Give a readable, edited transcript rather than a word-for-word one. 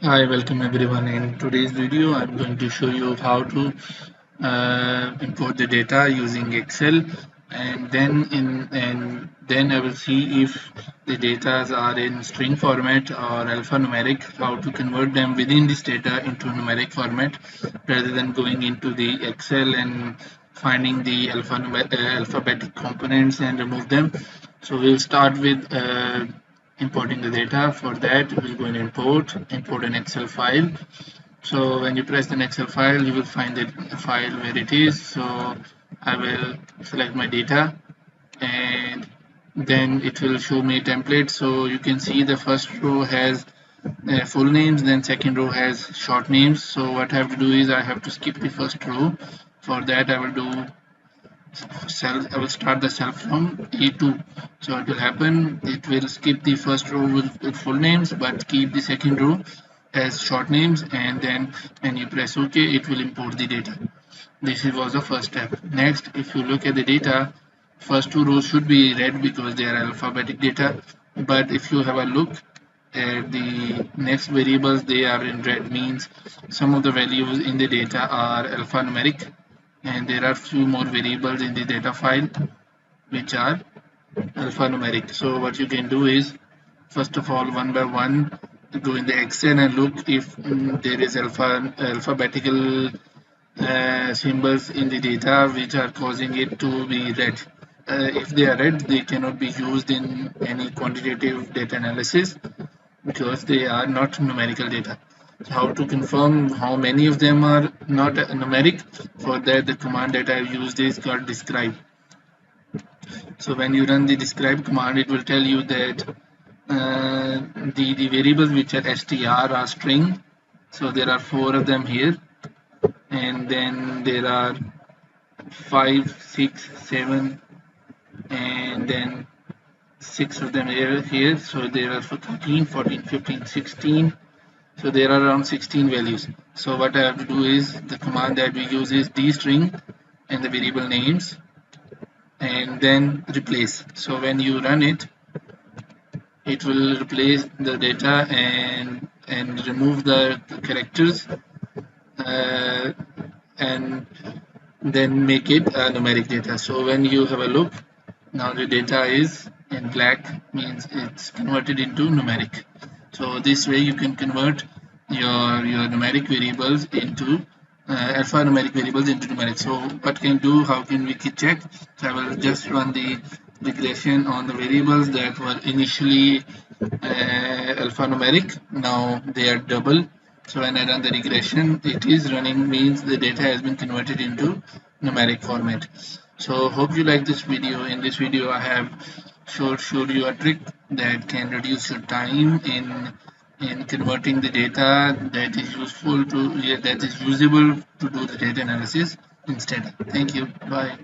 Hi, welcome everyone. In today's video, I'm going to show you how to import the data using Excel, and then I will see if the data are in string format or alphanumeric. How to convert them within this data into numeric format, rather than going into the Excel and finding the alphabetic components and remove them. So we'll start with importing the data. For that, we'll go and import an Excel file. So when you press the Excel file, you will find the file where it is. So I will select my data, and then it will show me a template. So you can see the first row has full names, then second row has short names. So what I have to do is I have to skip the first row. For that, I will do cell. I will start the cell from A2. So it will happen, it will skip the first row with full names but keep the second row as short names, and then when you press OK, it will import the data. This was the first step. Next, if you look at the data, first two rows should be red because they are alphabetic data, but if you have a look at the next variables, they are in red, means some of the values in the data are alphanumeric, and there are few more variables in the data file which are alphanumeric. So what you can do is, first of all, one by one, go in the Excel and look if there is alphabetical symbols in the data which are causing it to be red. If they are red, they cannot be used in any quantitative data analysis because they are not numerical data. So how to confirm how many of them are not numeric? For that, the command that I've used is called describe. So when you run the describe command, it will tell you that the variables which are str are string. So there are four of them here, and then there are 5, 6, 7, and then 6 of them here. So there are 13, 14, 15, 16. So there are around 16 values. So what I have to do is, the command that we use is dstring and the variable names, and then replace. So when you run it, it will replace the data and remove the characters, uh, and then make it numeric data. So when you have a look, now the data is in black, means it's converted into numeric. So this way you can convert your numeric variables into alphanumeric variables into numeric. So what can do, how can we check? So I will just run the regression on the variables that were initially alphanumeric. Now they are double. So when I run the regression, it is running, means the data has been converted into numeric format. So hope you like this video. In this video, I have showed you a trick that can reduce your time in converting the data that is useful to, that is usable to do the data analysis instead. Thank you. Bye.